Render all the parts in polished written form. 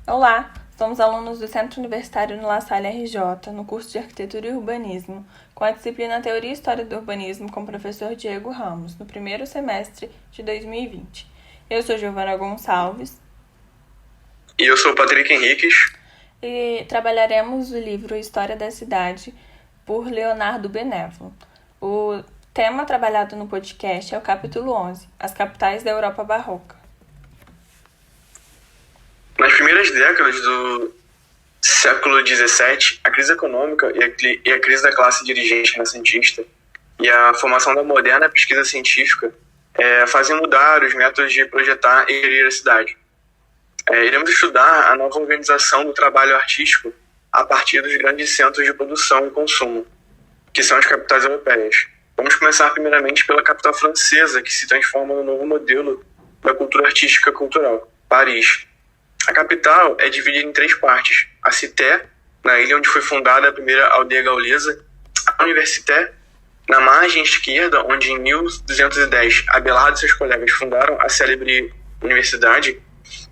Olá, somos alunos do Centro Universitário La Salle RJ, no curso de Arquitetura e Urbanismo, com a disciplina Teoria e História do Urbanismo com o professor Diego Ramos, no primeiro semestre de 2020. Eu sou Giovana Gonçalves. E eu sou o Patrick Henriques. E trabalharemos o livro História da Cidade, por Leonardo Benévolo. O tema trabalhado no podcast é o capítulo 11, As Capitais da Europa Barroca. Nas primeiras décadas do século XVII, a crise econômica e a crise da classe dirigente renascentista e a formação da moderna pesquisa científica fazem mudar os métodos de projetar e gerir a cidade. Iremos estudar a nova organização do trabalho artístico a partir dos grandes centros de produção e consumo, que são as capitais europeias. Vamos começar primeiramente pela capital francesa, que se transforma no novo modelo da cultura artística cultural, Paris. A capital é dividida em três partes: a Cité, na ilha onde foi fundada a primeira aldeia gaulesa; a Université, na margem esquerda, onde em 1210 Abelardo e seus colegas fundaram a célebre universidade;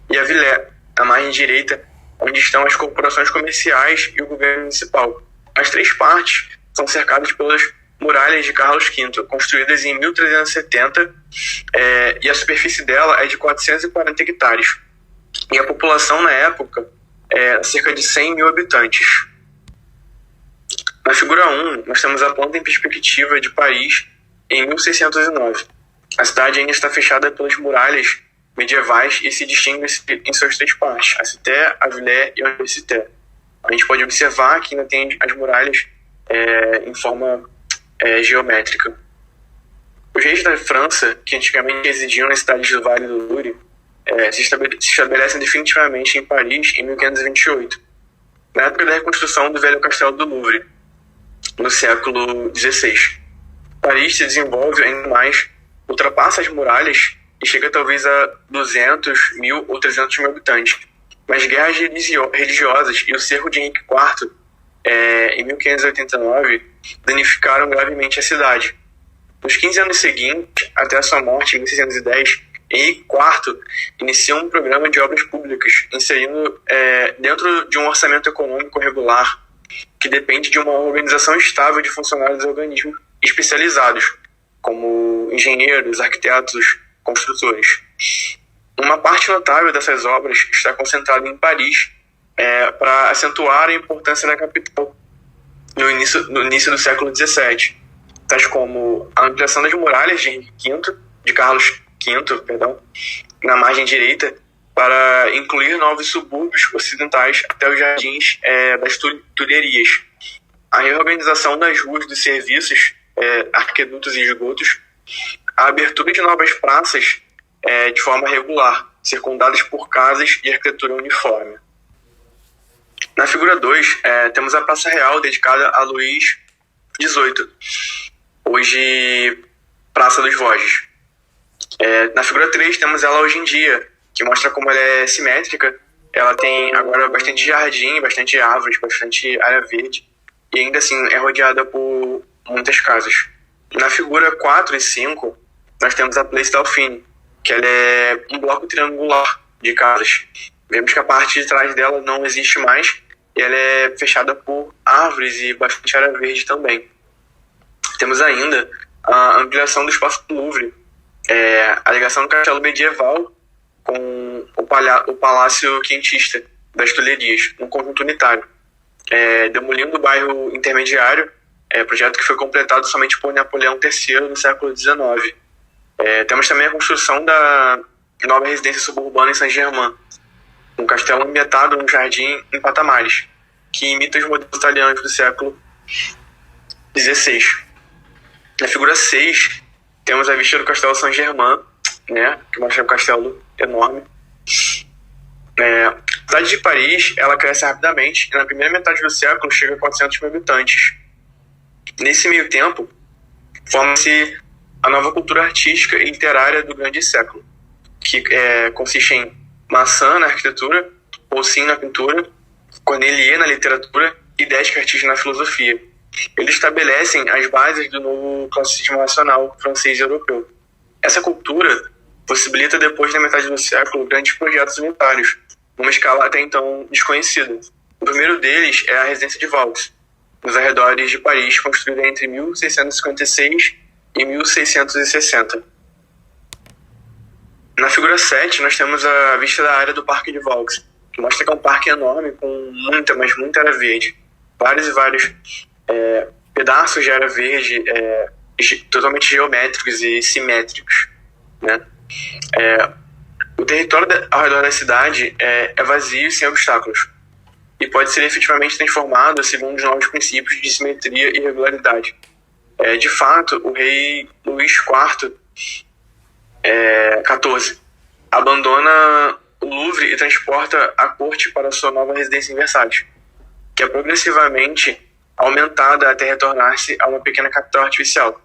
e a Villette, na margem direita, onde estão as corporações comerciais e o governo municipal. As três partes são cercadas pelas muralhas de Carlos V, construídas em 1370, e a superfície dela é de 440 hectares. E a população, na época, é cerca de 100 mil habitantes. Na figura 1, nós temos a planta em perspectiva de Paris em 1609. A cidade ainda está fechada pelas muralhas medievais e se distingue em suas três partes: a Cité, a Villette e a Université. A gente pode observar que ainda tem as muralhas em forma geométrica. Os reis da França, que antigamente residiam nas cidades do Vale do Loire, se estabelecem definitivamente em Paris em 1528, na época da reconstrução do velho castelo do Louvre, no século XVI. Paris se desenvolve ainda mais, ultrapassa as muralhas e chega talvez a 200 mil ou 300 mil habitantes. Mas guerras religiosas e o cerco de Henrique IV, em 1589, danificaram gravemente a cidade. Nos 15 anos seguintes, até a sua morte em 1610, Henrique IV inicia um programa de obras públicas, inserindo dentro de um orçamento econômico regular, que depende de uma organização estável de funcionários e organismos especializados, como engenheiros, arquitetos, construtores. Uma parte notável dessas obras está concentrada em Paris, para acentuar a importância da capital no início do século XVII, tais como a ampliação das muralhas de Carlos V, na margem direita, para incluir novos subúrbios ocidentais até os jardins das Tulherias, a reorganização das ruas dos serviços, arquedutos e esgotos, a abertura de novas praças de forma regular, circundadas por casas e arquitetura uniforme. Na figura 2, temos a Praça Real, dedicada a Luís XVIII, hoje Praça dos Vosges. Na figura 3, temos ela hoje em dia, que mostra como ela é simétrica. Ela tem agora bastante jardim, bastante árvores, bastante área verde, e ainda assim é rodeada por muitas casas. Na figura 4 e 5, nós temos a Place Dauphine, que ela é um bloco triangular de casas. Vemos que a parte de trás dela não existe mais, e ela é fechada por árvores e bastante área verde também. Temos ainda a ampliação do espaço do Louvre, a ligação do castelo medieval com o palácio quentista das Tulherias, um conjunto unitário, demolindo o bairro intermediário, projeto que foi completado somente por Napoleão III no século XIX. Temos também a construção da nova residência suburbana em Saint-Germain, um castelo ambientado num jardim em patamares, que imita os modelos italianos do século XVI. Na figura 6, temos a vista do castelo Saint-Germain, que mostra um castelo enorme. A cidade de Paris ela cresce rapidamente e na primeira metade do século chega a 400 mil habitantes. Nesse meio tempo, forma-se a nova cultura artística e literária do grande século, que consiste em Massin na arquitetura, Poussin na pintura, Corneille na literatura e Descartes na filosofia. Eles estabelecem as bases do novo classicismo nacional francês e europeu. Essa cultura possibilita, depois da metade do século, grandes projetos unitários, numa escala até então desconhecida. O primeiro deles é a residência de Vaux, nos arredores de Paris, construída entre 1656 e 1660. Na figura 7, nós temos a vista da área do Parque de Vaux, que mostra que é um parque enorme com muita, mas muita área verde. Vários e vários pedaços de área verde totalmente geométricos e simétricos, né? O território ao redor da cidade é vazio e sem obstáculos, e pode ser efetivamente transformado segundo os novos princípios de simetria e regularidade. De fato, o rei Luís IV, XIV, abandona o Louvre e transporta a corte para sua nova residência em Versalhes, que é progressivamente aumentada até retornar-se a uma pequena capital artificial.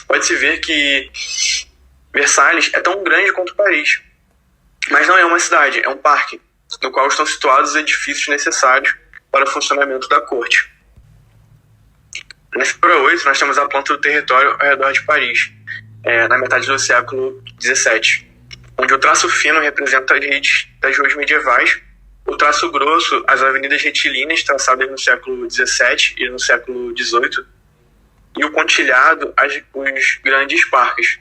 Pode-se ver que Versalhes é tão grande quanto Paris, mas não é uma cidade, é um parque, no qual estão situados os edifícios necessários para o funcionamento da corte. Na figura 8, nós temos a planta do território ao redor de Paris, na metade do século XVII, onde o traço fino representa as redes das ruas medievais, o traço grosso, as avenidas retilíneas traçadas no século XVII e no século XVIII, e o pontilhado, os grandes parques.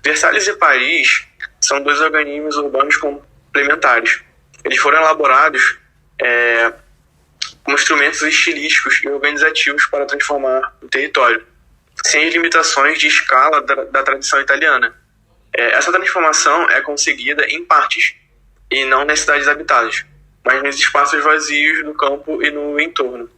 Versalhes e Paris são dois organismos urbanos complementares. Eles foram elaborados como instrumentos estilísticos e organizativos para transformar o território, sem as limitações de escala da tradição italiana. Essa transformação é conseguida em partes, e não nas cidades habitadas, mas nos espaços vazios do campo e no entorno.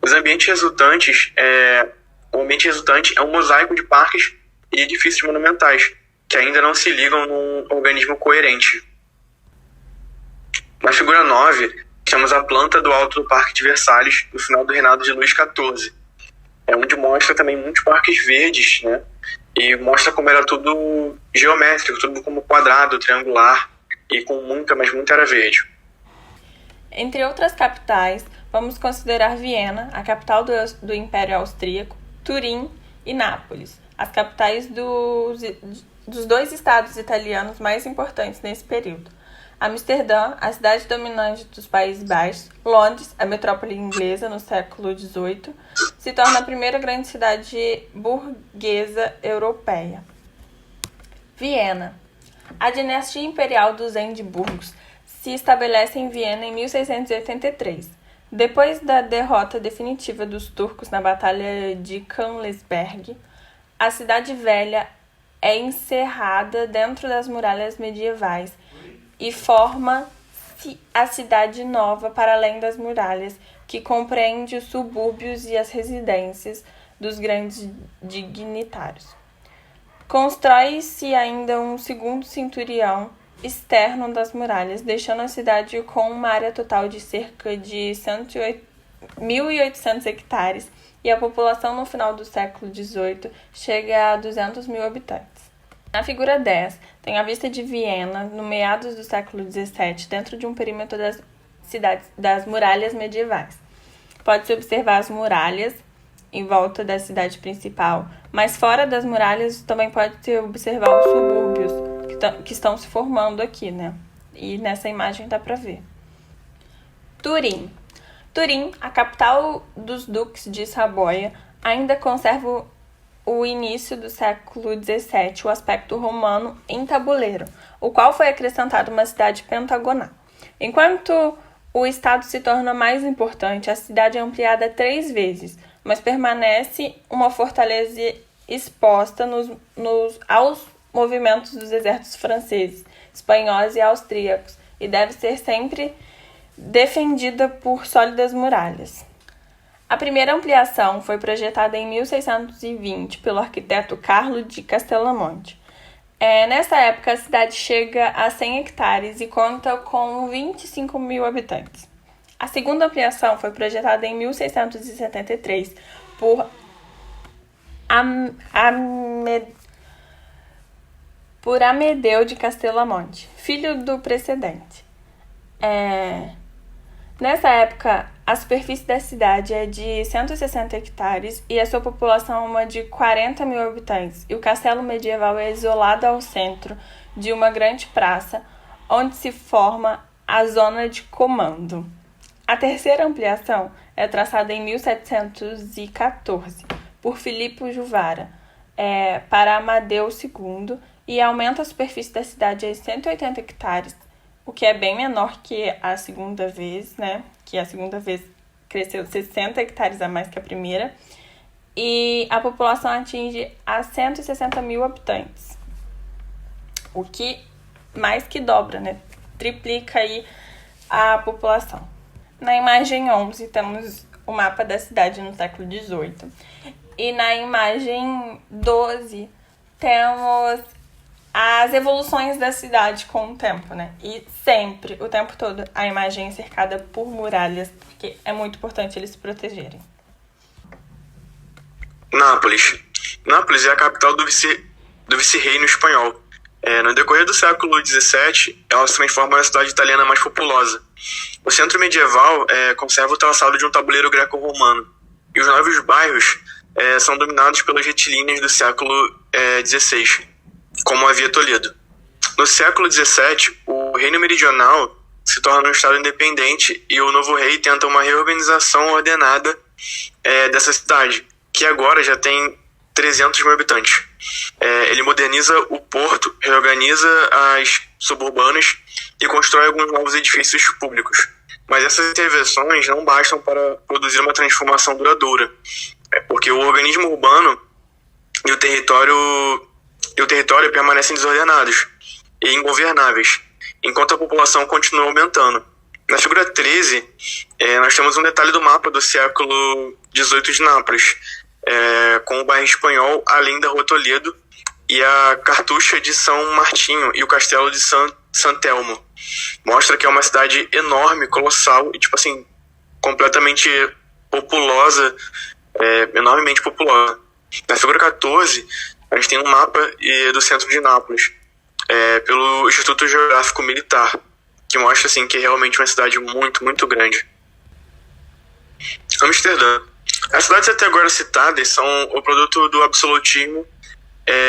O ambiente resultante é um mosaico de parques e edifícios monumentais, que ainda não se ligam num organismo coerente. Na figura 9, temos a planta do alto do Parque de Versalhes, no final do reinado de Luís XIV, onde mostra também muitos parques verdes, né? E mostra como era tudo geométrico, tudo como quadrado, triangular, e com muita, mas muita área verde. Entre outras capitais, vamos considerar Viena, a capital do Império Austríaco, Turim e Nápoles, as capitais dos dois estados italianos mais importantes nesse período. Amsterdã, a cidade dominante dos Países Baixos, Londres, a metrópole inglesa no século XVIII, se torna a primeira grande cidade burguesa europeia. Viena. A dinastia imperial dos Habsburgos se estabelece em Viena em 1683. Depois da derrota definitiva dos turcos na Batalha de Königsberg, a cidade velha é encerrada dentro das muralhas medievais e forma-se a cidade nova para além das muralhas, que compreende os subúrbios e as residências dos grandes dignitários. Constrói-se ainda um segundo cinturão externo das muralhas, deixando a cidade com uma área total de cerca de 1.800 hectares, e a população no final do século XVIII chega a 200 mil habitantes. Na figura 10, tem a vista de Viena, no meados do século XVII, dentro de um perímetro das muralhas medievais. Pode-se observar as muralhas em volta da cidade principal, mas fora das muralhas também pode-se observar os subúrbios que estão se formando aqui, né? E nessa imagem dá para ver. Turim. Turim, a capital dos duques de Saboia, ainda conserva o início do século XVII, o aspecto romano em tabuleiro, o qual foi acrescentado uma cidade pentagonal. Enquanto o estado se torna mais importante, a cidade é ampliada 3 vezes, mas permanece uma fortaleza exposta aos movimentos dos exércitos franceses, espanhóis e austríacos, e deve ser sempre defendida por sólidas muralhas. A primeira ampliação foi projetada em 1620 pelo arquiteto Carlo de Castellamonte. Nessa época, a cidade chega a 100 hectares e conta com 25 mil habitantes. A segunda ampliação foi projetada em 1673 por Amedeu de Castellamonte, filho do precedente. Nessa época, a superfície da cidade é de 160 hectares e a sua população é uma de 40 mil habitantes. E o castelo medieval é isolado ao centro de uma grande praça, onde se forma a zona de comando. A terceira ampliação é traçada em 1714 por Filipe Juvara para Amadeu II e aumenta a superfície da cidade a 180 hectares, o que é bem menor que a segunda vez, né? Que a segunda vez cresceu 60 hectares a mais que a primeira. E a população atinge a 160 mil habitantes, o que mais que dobra, né? Triplica aí a população. Na imagem 11 temos o mapa da cidade no século XVIII. E na imagem 12 temos as evoluções da cidade com o tempo, né? E sempre, o tempo todo, a imagem é cercada por muralhas, porque é muito importante eles se protegerem. Nápoles. Nápoles é a capital do vice-reino espanhol. No decorrer do século XVII, ela se transforma na cidade italiana mais populosa. O centro medieval conserva o traçado de um tabuleiro greco-romano, e os novos bairros são dominados pelas retilíneas do século XVI, como a Via Toledo. No século XVII, o reino meridional se torna um estado independente e o novo rei tenta uma reorganização ordenada dessa cidade, que agora já tem 300 mil habitantes. Ele moderniza o porto, reorganiza as suburbanas e constrói alguns novos edifícios públicos. Mas essas intervenções não bastam para produzir uma transformação duradoura, porque o organismo urbano e o território permanecem desordenados e ingovernáveis, enquanto a população continua aumentando. Na figura 13, nós temos um detalhe do mapa do século XVIII de Nápoles, com o bairro espanhol além da Rua Toledo e a cartucha de São Martinho e o castelo de San Telmo. Mostra que é uma cidade enorme, colossal e, completamente populosa, enormemente populosa. Na figura 14, a gente tem um mapa do centro de Nápoles, pelo Instituto Geográfico Militar, que mostra que é realmente uma cidade muito, muito grande. Amsterdã. As cidades até agora citadas são o produto do absolutismo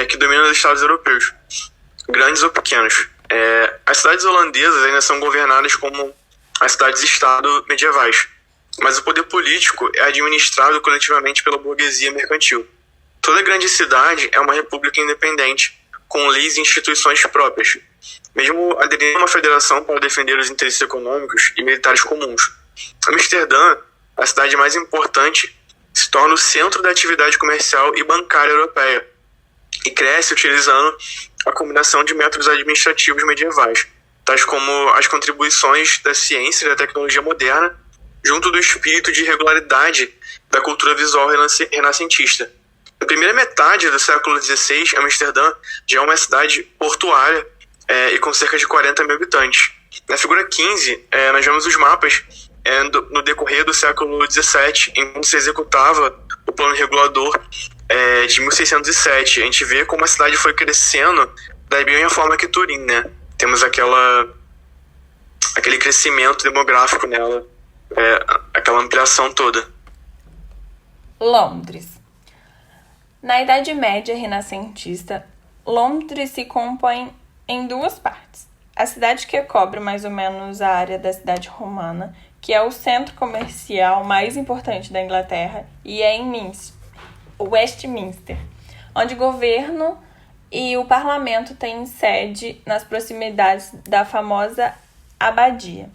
que domina os estados europeus, grandes ou pequenos. As cidades holandesas ainda são governadas como as cidades-estado medievais, mas o poder político é administrado coletivamente pela burguesia mercantil. Toda grande cidade é uma república independente, com leis e instituições próprias, mesmo aderindo a uma federação para defender os interesses econômicos e militares comuns. Amsterdã, a cidade mais importante, se torna o centro da atividade comercial e bancária europeia e cresce utilizando a combinação de métodos administrativos medievais, tais como as contribuições da ciência e da tecnologia moderna, junto do espírito de regularidade da cultura visual renascentista. Na primeira metade do século XVI, Amsterdã já é uma cidade portuária e com cerca de 40 mil habitantes. Na figura 15, nós vemos os mapas no decorrer do século XVII, em que se executava o plano regulador de 1607. A gente vê como a cidade foi crescendo da mesma forma que Turim, né? Temos aquele crescimento demográfico nela, aquela ampliação toda. Londres. Na Idade Média renascentista, Londres se compõe em duas partes. A cidade que cobre mais ou menos a área da cidade romana, que é o centro comercial mais importante da Inglaterra, e é em Westminster, onde o governo e o parlamento têm sede nas proximidades da famosa abadia.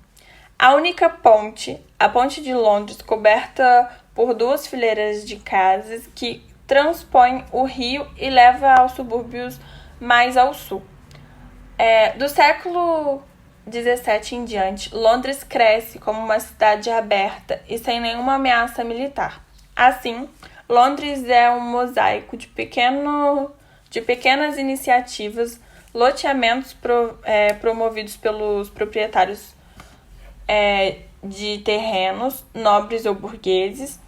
A única ponte, a Ponte de Londres, coberta por duas fileiras de casas que transpõe o rio e leva aos subúrbios mais ao sul. Do século XVII em diante, Londres cresce como uma cidade aberta e sem nenhuma ameaça militar. Assim, Londres é um mosaico de pequenas iniciativas, loteamentos promovidos pelos proprietários de terrenos, nobres ou burgueses,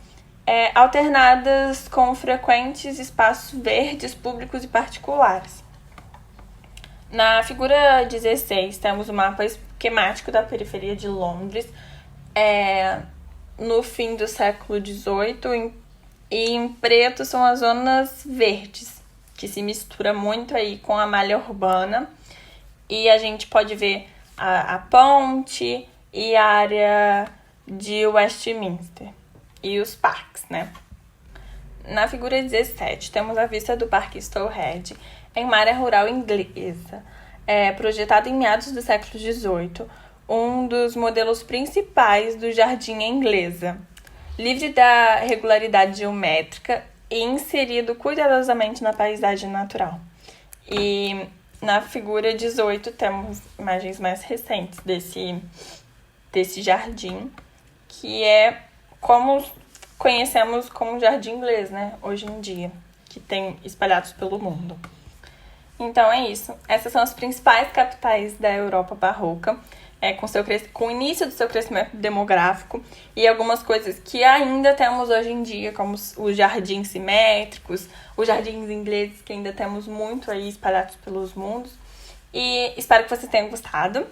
alternadas com frequentes espaços verdes, públicos e particulares. Na figura 16, temos o mapa esquemático da periferia de Londres, no fim do século XVIII, e em preto são as zonas verdes, que se mistura muito aí com a malha urbana, e a gente pode ver a ponte e a área de Westminster e os parques, né? Na figura 17, temos a vista do Parque Stourhead, em uma área rural inglesa, projetado em meados do século XVIII, um dos modelos principais do jardim inglesa, livre da regularidade geométrica e inserido cuidadosamente na paisagem natural. E na figura 18 temos imagens mais recentes desse jardim, que é como conhecemos como jardim inglês, né, hoje em dia, que tem espalhados pelo mundo. Então é isso. Essas são as principais capitais da Europa barroca, com o início do seu crescimento demográfico e algumas coisas que ainda temos hoje em dia, como os jardins simétricos, os jardins ingleses que ainda temos muito aí espalhados pelos mundos. E espero que vocês tenham gostado.